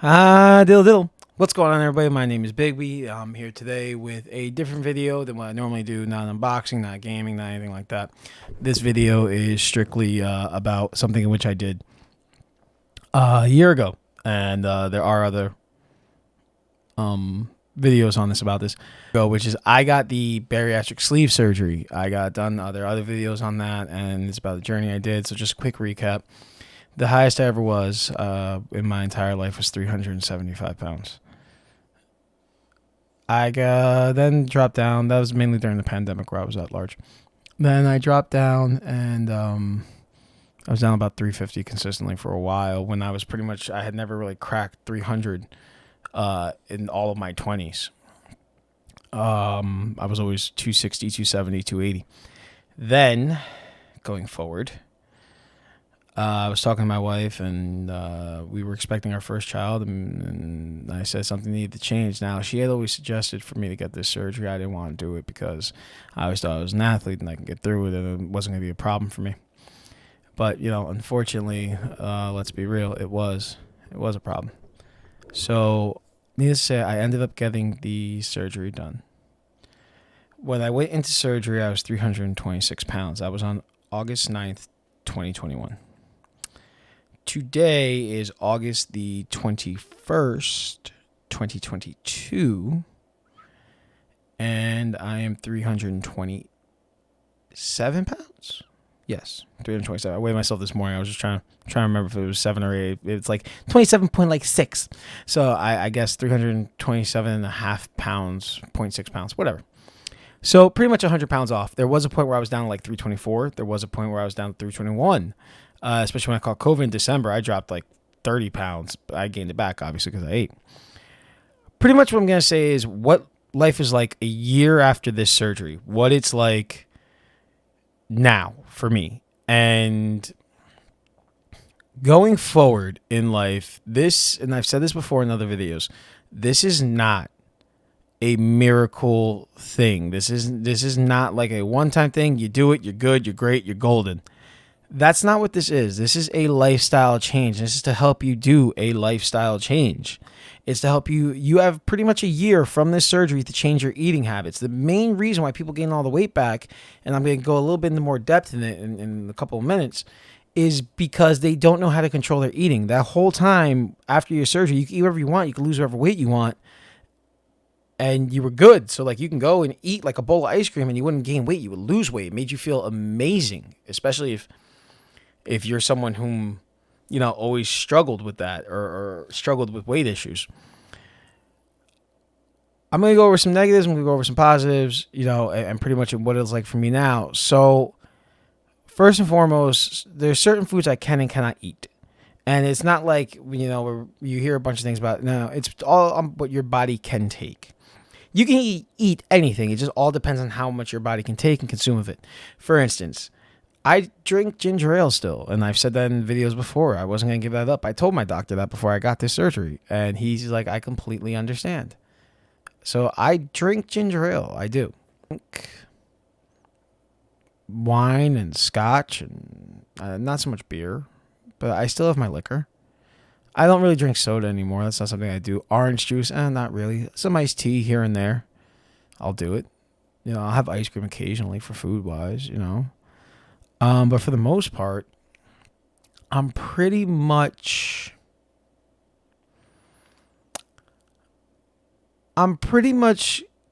Diddle diddle. What's going on, everybody? My name is Bigby. I'm here today with a different video than what I normally do. Not unboxing, not gaming, not anything like that. This video is strictly about something in which I did a year ago, and there are other videos on this about this, which is I got the bariatric sleeve surgery. I got done. There are other videos on that, and it's about the journey I did. So just a quick recap. The highest I ever was in my entire life was 375 pounds. I then dropped down. That was mainly during the pandemic where I was at large. Then I dropped down, and I was down about 350 consistently for a while when I was pretty much, I had never really cracked 300 in all of my 20s. I was always 260, 270, 280. Then, going forward, I was talking to my wife, and we were expecting our first child, and I said something needed to change. Now, she had always suggested for me to get this surgery. I didn't want to do it because I always thought I was an athlete and I could get through with it, and it wasn't going to be a problem for me. But, you know, unfortunately, let's be real, it was a problem. So, needless to say, I ended up getting the surgery done. When I went into surgery, I was 326 pounds. I was on August 9th, 2021. Today is August the 21st, 2022, and I am 327 pounds. Yes, 327. I weighed myself this morning. I was just trying to remember if it was 7 or 8. It's like 27.6. So I guess 327.5 pounds, 0.6 pounds, whatever. So pretty much 100 pounds off. There was a point where I was down to like 324. There was a point where I was down to 321. Especially when I caught COVID in December, I dropped like 30 pounds. I gained it back, obviously, because I ate. Pretty much what I'm going to say is what life is like a year after this surgery, what it's like now for me. And going forward in life, this, and I've said this before in other videos, this is not a miracle thing. This is not like a one-time thing. You do it, you're good, you're great, you're golden. That's not what this is. This is a lifestyle change. This is to help you do a lifestyle change. It's to help you. You have pretty much a year from this surgery to change your eating habits. The main reason why people gain all the weight back, and I'm going to go a little bit into more depth in it in a couple of minutes, is because they don't know how to control their eating. That whole time after your surgery, you can eat whatever you want. You can lose whatever weight you want. And you were good. So like you can go and eat like a bowl of ice cream and you wouldn't gain weight. You would lose weight. It made you feel amazing, especially if you're someone whom, you know, always struggled with that or struggled with weight issues. I'm going to go over some negatives. I'm going to go over some positives, you know, and pretty much what it's like for me now. So first and foremost, there's certain foods I can and cannot eat. And it's not like, you know, where you hear a bunch of things about, no, it's all on what your body can take. You can eat anything. It just all depends on how much your body can take and consume of it. For instance, I drink ginger ale still, and I've said that in videos before. I wasn't going to give that up. I told my doctor that before I got this surgery, and he's like, I completely understand. So I drink ginger ale. I do. Wine and scotch, and not so much beer, but I still have my liquor. I don't really drink soda anymore. That's not something I do. Orange juice, not really. Some iced tea here and there. I'll do it. You know, I'll have ice cream occasionally for food-wise, you know. But for the most part, I'm pretty much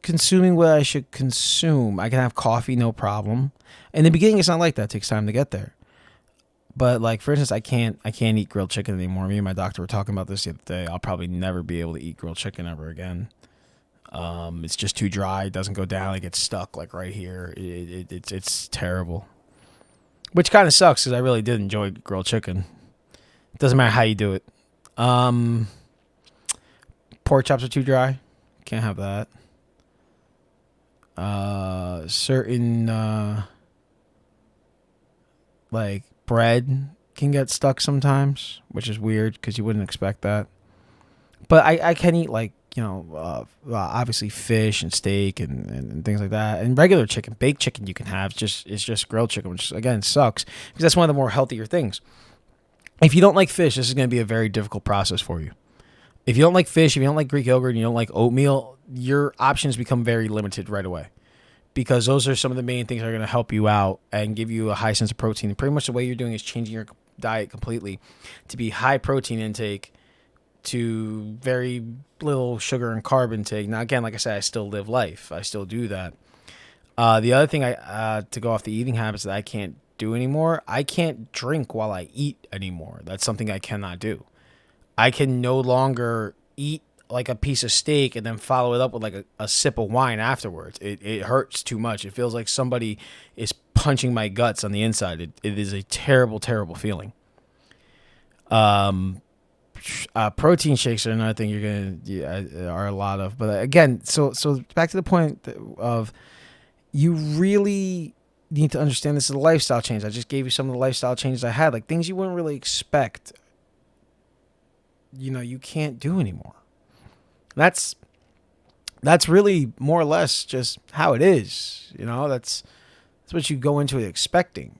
consuming what I should consume. I can have coffee, no problem. In the beginning, it's not like that. It takes time to get there. But like, for instance, I can't eat grilled chicken anymore. Me and my doctor were talking about this the other day. I'll probably never be able to eat grilled chicken ever again. It's just too dry. It doesn't go down. It gets stuck like right here. It's terrible. Which kind of sucks because I really did enjoy grilled chicken. Doesn't matter how you do it. Pork chops are too dry. Can't have that. Certain like bread can get stuck sometimes, which is weird because you wouldn't expect that. But I can eat like, you know, obviously fish and steak and things like that. And regular chicken, baked chicken you can have. It's just grilled chicken, which again sucks because that's one of the more healthier things. If you don't like fish, this is going to be a very difficult process for you. If you don't like fish, if you don't like Greek yogurt, and you don't like oatmeal, your options become very limited right away, because those are some of the main things that are going to help you out and give you a high sense of protein. And pretty much the way you're doing is changing your diet completely to be high protein intake to very little sugar and carb intake. Now, again, like I said, I still live life. I still do that. The other thing to go off the eating habits that I can't do anymore, I can't drink while I eat anymore. That's something I cannot do. I can no longer eat like a piece of steak and then follow it up with like a sip of wine afterwards. It hurts too much. It feels like somebody is punching my guts on the inside. It is a terrible, terrible feeling. Um, Protein shakes are another thing you're gonna are a lot of. But again, so back to the point of, you really need to understand this is a lifestyle change. I just gave you some of the lifestyle changes I had, like things you wouldn't really expect. You can't do anymore. That's really more or less just how it is. That's what you go into it expecting.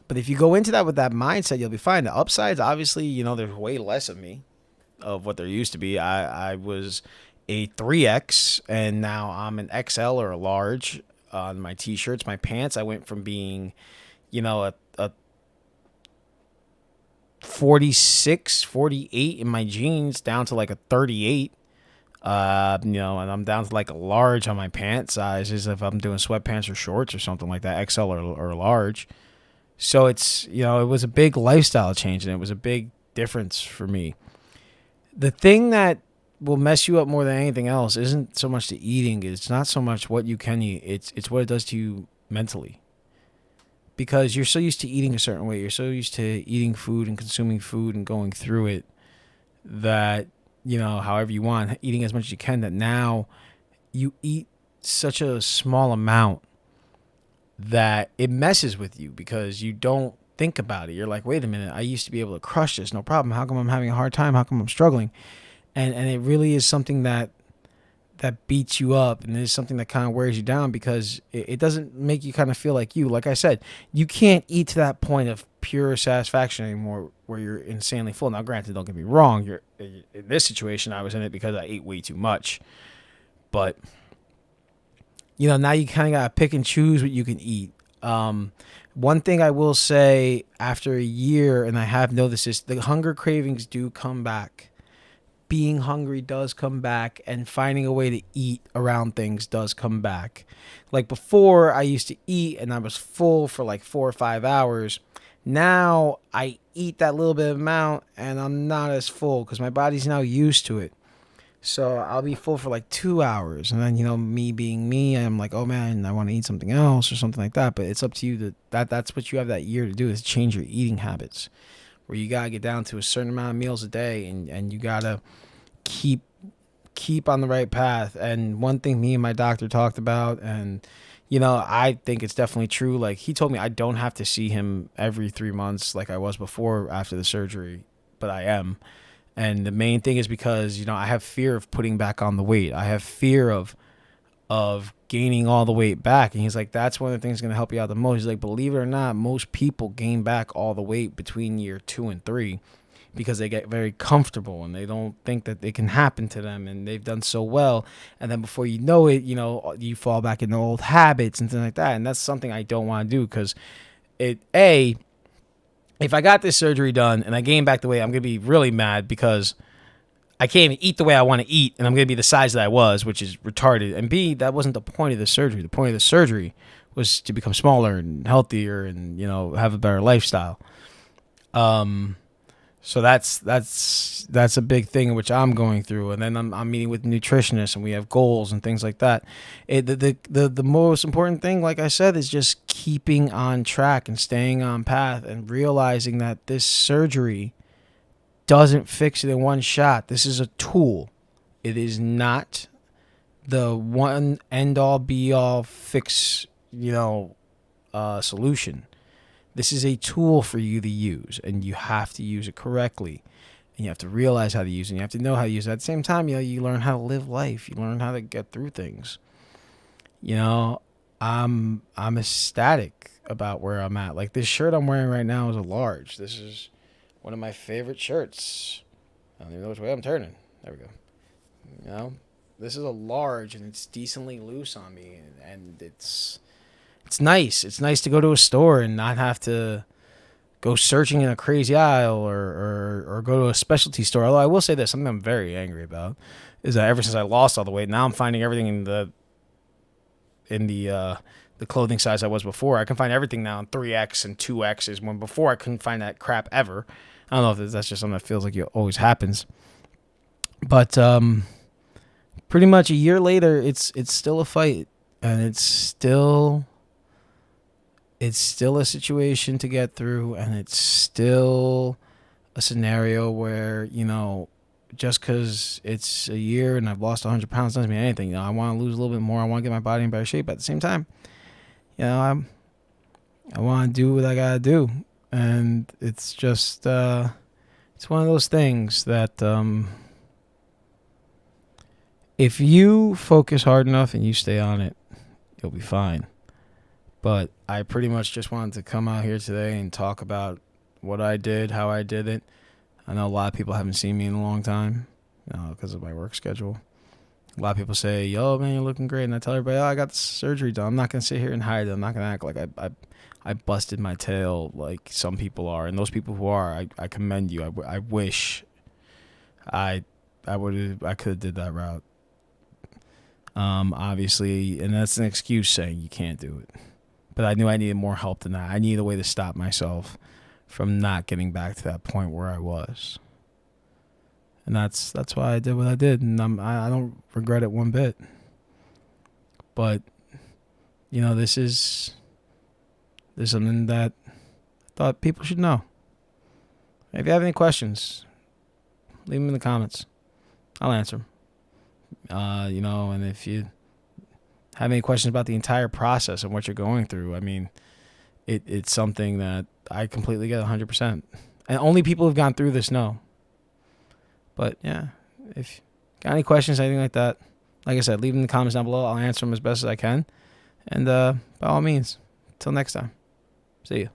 But if you go into that with that mindset, you'll be fine. The upsides, obviously, there's way less of me of what there used to be. I was a 3X, and now I'm an XL or a large on my t-shirts. My pants, I went from being, a 46, 48 in my jeans down to like a 38. And I'm down to like a large on my pant sizes if I'm doing sweatpants or shorts or something like that, XL or large. So it's, it was a big lifestyle change, and it was a big difference for me. The thing that will mess you up more than anything else isn't so much the eating. It's not so much what you can eat. It's what it does to you mentally. Because you're so used to eating a certain way. You're so used to eating food and consuming food and going through it that, however you want, eating as much as you can, that now you eat such a small amount that it messes with you because you don't think about it. You're like, wait a minute, I used to be able to crush this, no problem. How come I'm having a hard time? How come I'm struggling? And it really is something that beats you up, and it is something that kind of wears you down because it doesn't make you kind of feel like you. Like I said, you can't eat to that point of pure satisfaction anymore where you're insanely full. Now, granted, don't get me wrong. You're in this situation, I was in it because I ate way too much. But now you kind of got to pick and choose what you can eat. One thing I will say after a year, and I have noticed this, the hunger cravings do come back. Being hungry does come back, and finding a way to eat around things does come back. Like before, I used to eat and I was full for like 4 or 5 hours. Now I eat that little bit of amount and I'm not as full because my body's now used to it. So I'll be full for like 2 hours, and then me being me, I'm like, oh man, I want to eat something else or something like that. But it's up to you that's what you have that year to do, is change your eating habits, where you gotta get down to a certain amount of meals a day, and you gotta keep on the right path. And one thing me and my doctor talked about, and I think it's definitely true. Like, he told me I don't have to see him every 3 months like I was before after the surgery, but I am. And the main thing is because, I have fear of putting back on the weight. I have fear of gaining all the weight back. And he's like, that's one of the things that's going to help you out the most. He's like, believe it or not, most people gain back all the weight between year 2 and 3 because they get very comfortable and they don't think that it can happen to them, and they've done so well. And then before you know it, you fall back into old habits and things like that. And that's something I don't want to do, because if I got this surgery done and I gain back the weight, I'm going to be really mad because I can't even eat the way I want to eat, and I'm going to be the size that I was, which is retarded. And B, that wasn't the point of the surgery. The point of the surgery was to become smaller and healthier and, have a better lifestyle. So that's a big thing in which I'm going through. And then I'm meeting with nutritionists, and we have goals and things like that. The most important thing, like I said, is just keeping on track and staying on path and realizing that this surgery doesn't fix it in one shot. This is a tool. It is not the one end all be all fix, solution. This is a tool for you to use, and you have to use it correctly. And you have to realize how to use it, and you have to know how to use it. At the same time, you learn how to live life. You learn how to get through things. I'm ecstatic about where I'm at. Like, this shirt I'm wearing right now is a large. This is one of my favorite shirts. I don't even know which way I'm turning. There we go. You know, this is a large and it's decently loose on me, and it's nice. It's nice to go to a store and not have to go searching in a crazy aisle or go to a specialty store. Although I will say this, something I'm very angry about is that ever since I lost all the weight, now I'm finding everything in the clothing size I was before. I can find everything now in 3X and 2X's when before I couldn't find that crap ever. I don't know if that's just something that feels like it always happens. But pretty much a year later, it's still a fight, and it's still a situation to get through, and it's still a scenario where, you know, just because it's a year and I've lost 100 pounds doesn't mean anything. You know, I want to lose a little bit more. I want to get my body in better shape. At the same time, you know, I want to do what I gotta do, and it's just it's one of those things that if you focus hard enough and you stay on it, you'll be fine. But I pretty much just wanted to come out here today and talk about what I did, how I did it. I know a lot of people haven't seen me in a long time, you know, because of my work schedule. A lot of people say, yo, man, you're looking great. And I tell everybody, oh, I got the surgery done. I'm not going to sit here and hide it. I'm not going to act like I busted my tail like some people are. And those people who are, I commend you. I wish I could have did that route. Obviously, and that's an excuse saying you can't do it. But I knew I needed more help than that. I needed a way to stop myself from not getting back to that point where I was. And that's why I did what I did, and I don't regret it one bit. But, you know, there's something that I thought people should know. If you have any questions, leave them in the comments. I'll answer them. You know, and if you have any questions about the entire process and what you're going through, I mean, it's something that I completely get 100%. And only people who've gone through this know. But, yeah, if you got any questions, anything like that, like I said, leave them in the comments down below. I'll answer them as best as I can. And by all means, until next time, see you.